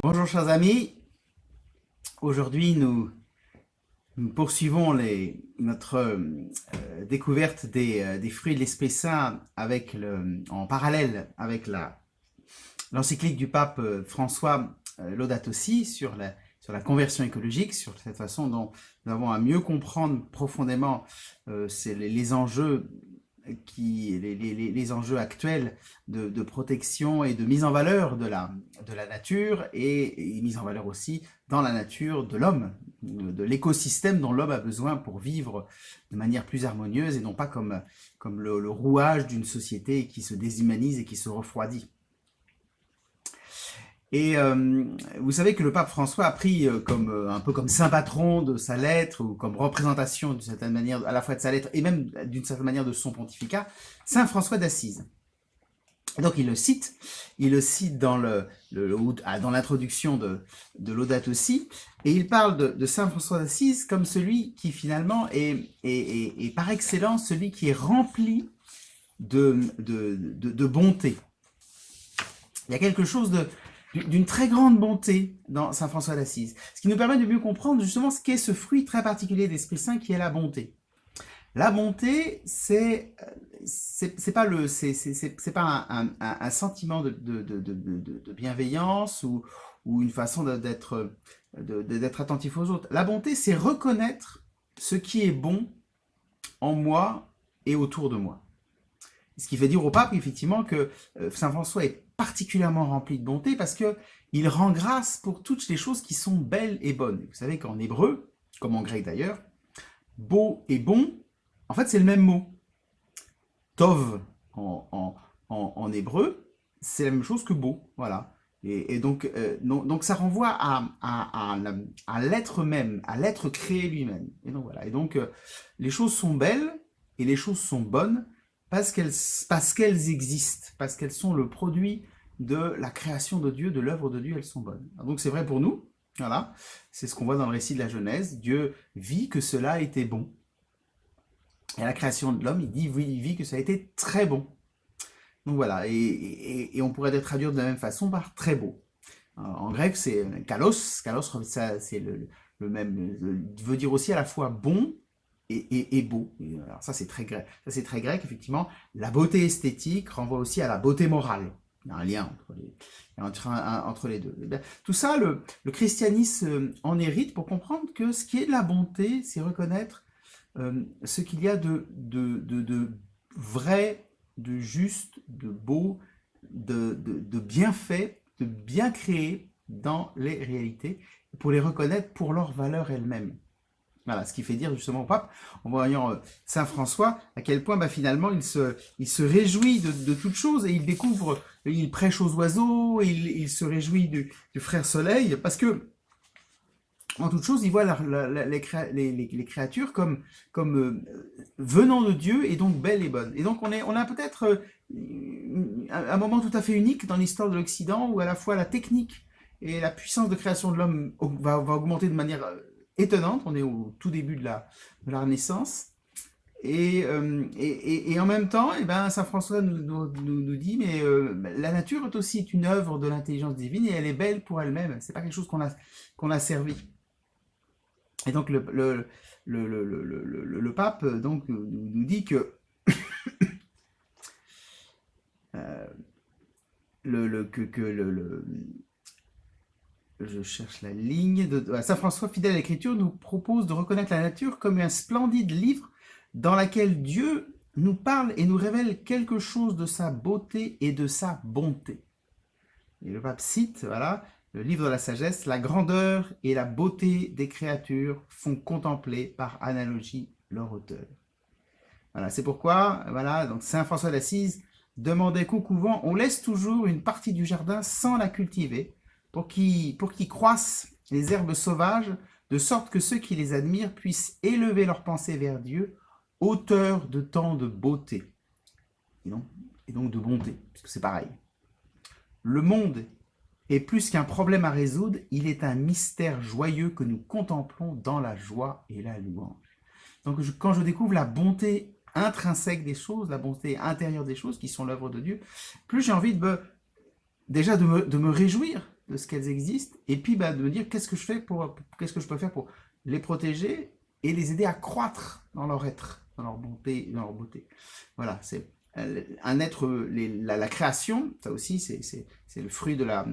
Bonjour chers amis, aujourd'hui nous poursuivons notre découverte des fruits de l'Esprit Saint en parallèle avec l'encyclique du pape François Laudato Si sur la conversion écologique, sur cette façon dont nous avons à mieux comprendre profondément les enjeux les enjeux actuels de protection et de mise en valeur de la nature et mise en valeur aussi dans la nature de l'homme, de l'écosystème dont l'homme a besoin pour vivre de manière plus harmonieuse et non pas comme le rouage d'une société qui se déshumanise et qui se refroidit. Et vous savez que le pape François a pris un peu comme saint patron de sa lettre, ou comme représentation d'une certaine manière, à la fois de sa lettre et même d'une certaine manière de son pontificat, saint François d'Assise. Et donc il le cite dans l'introduction de Laudato Si, et il parle de saint François d'Assise comme celui qui finalement est par excellence celui qui est rempli de bonté. Il y a quelque chose d'une très grande bonté dans saint François d'Assise, ce qui nous permet de mieux comprendre justement ce qu'est ce fruit très particulier de l'Esprit Saint qui est la bonté. La bonté, c'est pas un sentiment de bienveillance ou une façon d'être attentif aux autres. La bonté, c'est reconnaître ce qui est bon en moi et autour de moi. Ce qui fait dire au pape, effectivement, que saint François est particulièrement rempli de bonté parce qu'il rend grâce pour toutes les choses qui sont belles et bonnes. Vous savez qu'en hébreu, comme en grec d'ailleurs, beau et bon, en fait, c'est le même mot. Tov en hébreu, c'est la même chose que beau. Voilà. Et donc ça renvoie à l'être même, à l'être créé lui-même. Et donc voilà. Et donc, les choses sont belles et les choses sont bonnes parce qu'elles existent, parce qu'elles sont le produit de la création de Dieu, de l'œuvre de Dieu, elles sont bonnes. Donc c'est vrai pour nous, voilà, c'est ce qu'on voit dans le récit de la Genèse, Dieu vit que cela était bon. Et à la création de l'homme, il vit que ça a été très bon. Donc voilà, et on pourrait le traduire de la même façon par très beau. En grec, c'est kalos, c'est le même, veut dire aussi à la fois bon et beau. Et alors ça c'est très grec. Ça c'est très grec, effectivement. La beauté esthétique renvoie aussi à la beauté morale. Il y a un lien entre les deux. Tout ça, le christianisme en hérite pour comprendre que ce qui est de la bonté, c'est reconnaître ce qu'il y a de vrai, de juste, de beau, de bien fait, de bien créé dans les réalités, pour les reconnaître pour leur valeur elle-même. Voilà, ce qui fait dire justement au pape, en voyant saint François, à quel point finalement il se réjouit de toutes choses et il découvre, il prêche aux oiseaux, et il se réjouit du frère soleil, parce que en toute chose, il voit les créatures comme venant de Dieu et donc belles et bonnes. Et donc on a peut-être un moment tout à fait unique dans l'histoire de l'Occident où à la fois la technique et la puissance de création de l'homme va augmenter de manière étonnante. On est au tout début de la Renaissance. Et en même temps, saint François nous dit, mais la nature est aussi une œuvre de l'intelligence divine et elle est belle pour elle-même. C'est pas quelque chose qu'on a servi. Et donc le pape donc nous dit que je cherche la ligne de saint François, fidèle à l'écriture, nous propose de reconnaître la nature comme un splendide livre dans lequel Dieu nous parle et nous révèle quelque chose de sa beauté et de sa bonté. Et le pape cite, voilà, le livre de la sagesse, la grandeur et la beauté des créatures font contempler par analogie leur auteur. Voilà, c'est pourquoi, voilà, donc saint François d'Assise demandait qu'au couvent, on laisse toujours une partie du jardin sans la cultiver, pour qu'y croissent les herbes sauvages, de sorte que ceux qui les admirent puissent élever leur pensée vers Dieu, auteur de tant de beauté, et donc de bonté, puisque c'est pareil. Le monde est plus qu'un problème à résoudre, il est un mystère joyeux que nous contemplons dans la joie et la louange. Donc quand je découvre la bonté intrinsèque des choses, la bonté intérieure des choses qui sont l'œuvre de Dieu, plus j'ai envie déjà de me réjouir de ce qu'elles existent, et puis de me dire qu'est-ce que je peux faire pour les protéger et les aider à croître dans leur être, dans leur bonté, dans leur beauté. Voilà, c'est un être, la création, ça aussi c'est le fruit de la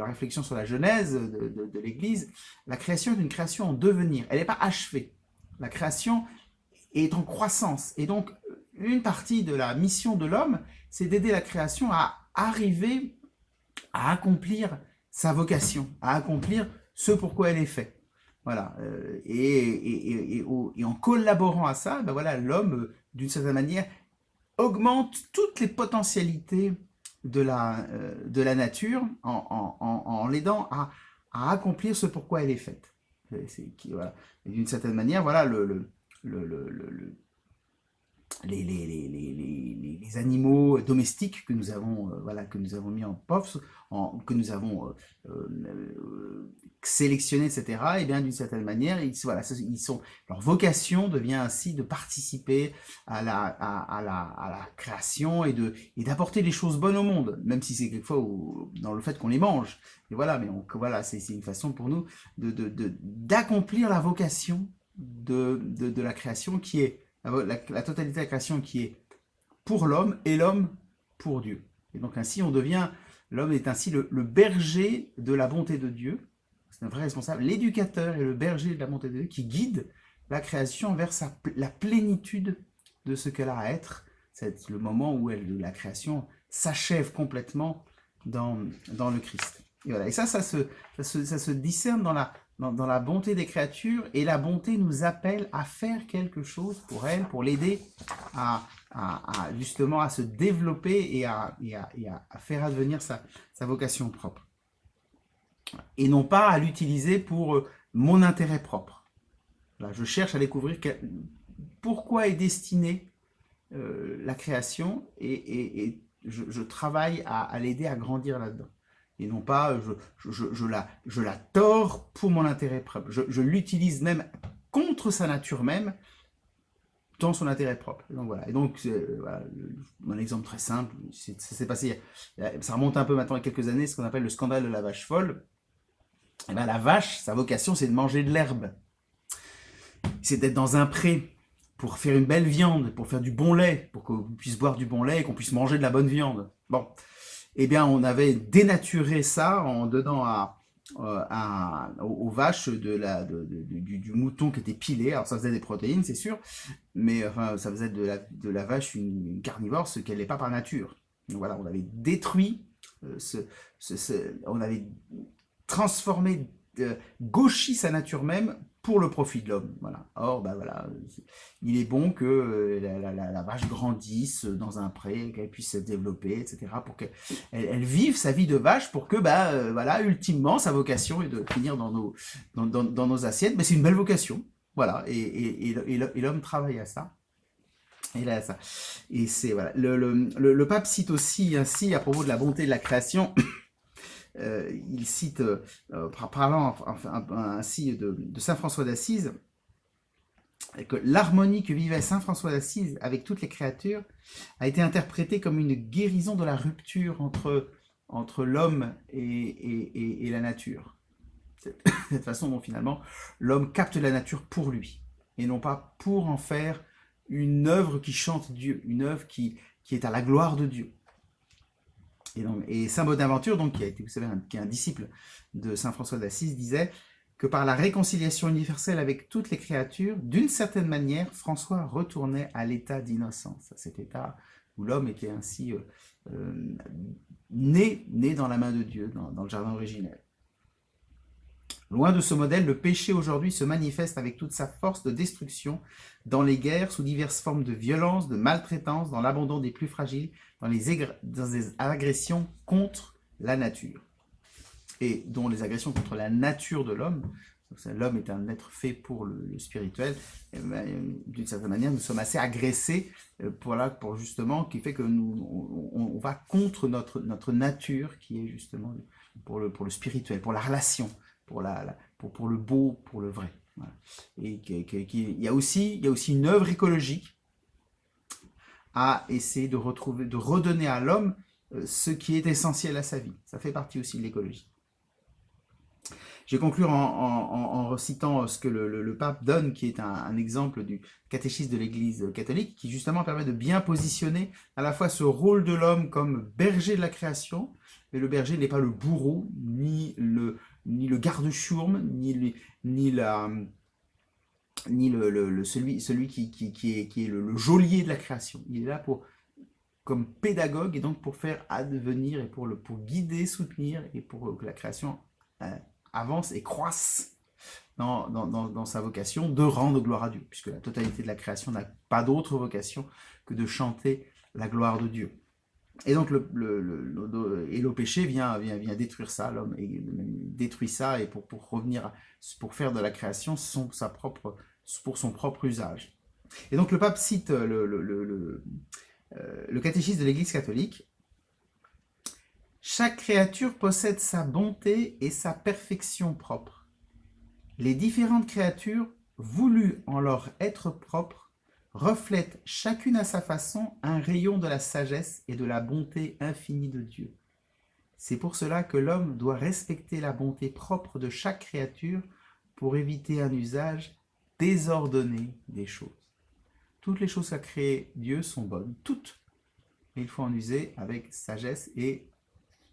réflexion sur la genèse de l'Église. La création est une création en devenir, elle n'est pas achevée. La création est en croissance, et donc une partie de la mission de l'homme, c'est d'aider la création à arriver à accomplir sa vocation, à accomplir ce pourquoi elle est faite. Voilà, et en collaborant à ça, voilà, l'homme, d'une certaine manière, augmente toutes les potentialités de la nature en l'aidant à accomplir ce pourquoi elle est faite. Voilà. Et d'une certaine manière, voilà, les animaux domestiques que nous avons, que nous avons mis en POF, que nous avons sélectionnés, etc., et bien d'une certaine manière, leur vocation devient ainsi de participer à la création et d'apporter des choses bonnes au monde, même si c'est quelquefois dans le fait qu'on les mange. Et voilà, mais voilà, c'est une façon pour nous d'accomplir la vocation de la création qui est la totalité de la création qui est pour l'homme et l'homme pour Dieu. Et donc ainsi l'homme est ainsi le berger de la bonté de Dieu, c'est un vrai responsable, l'éducateur et le berger de la bonté de Dieu qui guide la création vers la plénitude de ce qu'elle a à être. C'est le moment où la création s'achève complètement dans le Christ. Et voilà. Et ça se discerne dans la bonté des créatures, et la bonté nous appelle à faire quelque chose pour elle, pour l'aider justement à se développer et à faire advenir sa vocation propre. Et non pas à l'utiliser pour mon intérêt propre. Là, je cherche à découvrir pourquoi est destinée la création, et je travaille à l'aider à grandir là-dedans. Et non pas je la tords pour mon intérêt propre. Je l'utilise même contre sa nature même, dans son intérêt propre. Et donc voilà. Et donc, voilà, un exemple très simple, ça s'est passé, ça remonte un peu maintenant à quelques années, ce qu'on appelle le scandale de la vache folle. Et bien la vache, sa vocation, c'est de manger de l'herbe. C'est d'être dans un pré pour faire une belle viande, pour faire du bon lait, pour qu'on puisse boire du bon lait et qu'on puisse manger de la bonne viande. Bon. Eh bien, on avait dénaturé ça en donnant aux vaches du mouton qui était pilé. Alors, ça faisait des protéines, c'est sûr, mais enfin, ça faisait de la vache une carnivore, ce qu'elle n'est pas par nature. Donc voilà, on avait détruit, on avait transformé, gauchi sa nature même pour le profit de l'homme. Voilà. Or, voilà, il est bon que la vache grandisse dans un pré, qu'elle puisse se développer, etc., pour qu'elle vive sa vie de vache, pour que, voilà, ultimement, sa vocation est de finir dans nos assiettes. Mais c'est une belle vocation. Voilà. Et l'homme travaille à ça. Et là, ça. Et c'est, voilà. Le pape cite aussi, ainsi, à propos de la bonté de la création, il cite, parlant ainsi de saint François d'Assise, que l'harmonie que vivait saint François d'Assise avec toutes les créatures a été interprétée comme une guérison de la rupture entre l'homme et la nature. Cette façon dont finalement l'homme capte la nature pour lui, et non pas pour en faire une œuvre qui chante Dieu, une œuvre qui est à la gloire de Dieu. Et saint Bonaventure, donc, qui est un disciple de saint François d'Assise, disait que par la réconciliation universelle avec toutes les créatures, d'une certaine manière, François retournait à l'état d'innocence, à cet état où l'homme était ainsi né dans la main de Dieu, dans le jardin originel. Loin de ce modèle, le péché aujourd'hui se manifeste avec toute sa force de destruction dans les guerres, sous diverses formes de violence, de maltraitance, dans l'abandon des plus fragiles, dans des agressions contre la nature. Et dont les agressions contre la nature de l'homme, l'homme est un être fait pour le spirituel, d'une certaine manière, nous sommes assez agressés pour justement, qui fait que on va contre notre nature, qui est justement pour le spirituel, pour la relation, pour le beau, pour le vrai. Voilà. Et il y a aussi une œuvre écologique à essayer de redonner à l'homme ce qui est essentiel à sa vie. Ça fait partie aussi de l'écologie. Je vais conclure en recitant ce que le pape donne, qui est un exemple du catéchisme de l'Église catholique, qui justement permet de bien positionner à la fois ce rôle de l'homme comme berger de la création, mais le berger n'est pas le bourreau, ni le garde-chourme, celui qui est le geôlier de la création. Il est là comme pédagogue et donc pour faire advenir et pour guider, soutenir et pour que la création avance et croisse dans sa vocation de rendre gloire à Dieu, puisque la totalité de la création n'a pas d'autre vocation que de chanter la gloire de Dieu. Et donc le péché vient détruire ça, l'homme détruit ça, et pour revenir, pour faire de la création pour son propre usage. Et donc le pape cite le catéchisme de l'Église catholique. Chaque créature possède sa bonté et sa perfection propre. Les différentes créatures, voulues en leur être propre, reflètent chacune à sa façon un rayon de la sagesse et de la bonté infinie de Dieu. C'est pour cela que l'homme doit respecter la bonté propre de chaque créature pour éviter un usage désordonné des choses. Toutes les choses qu'a créées Dieu sont bonnes, toutes, mais il faut en user avec sagesse et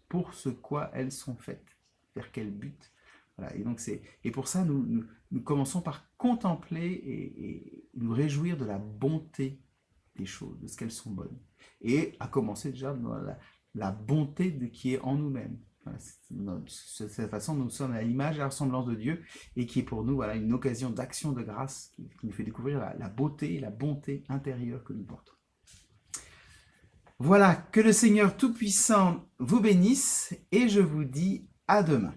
pour ce quoi elles sont faites, vers quel but. Voilà. Et pour ça, nous commençons par contempler et nous réjouir de la bonté des choses, de ce qu'elles sont bonnes. Et à commencer déjà dans la bonté qui est en nous-mêmes. Voilà, de cette façon, nous sommes à l'image et à la ressemblance de Dieu, et qui est pour nous une occasion d'action de grâce qui nous fait découvrir la beauté et la bonté intérieure que nous portons. Voilà, que le Seigneur Tout-Puissant vous bénisse, et je vous dis à demain.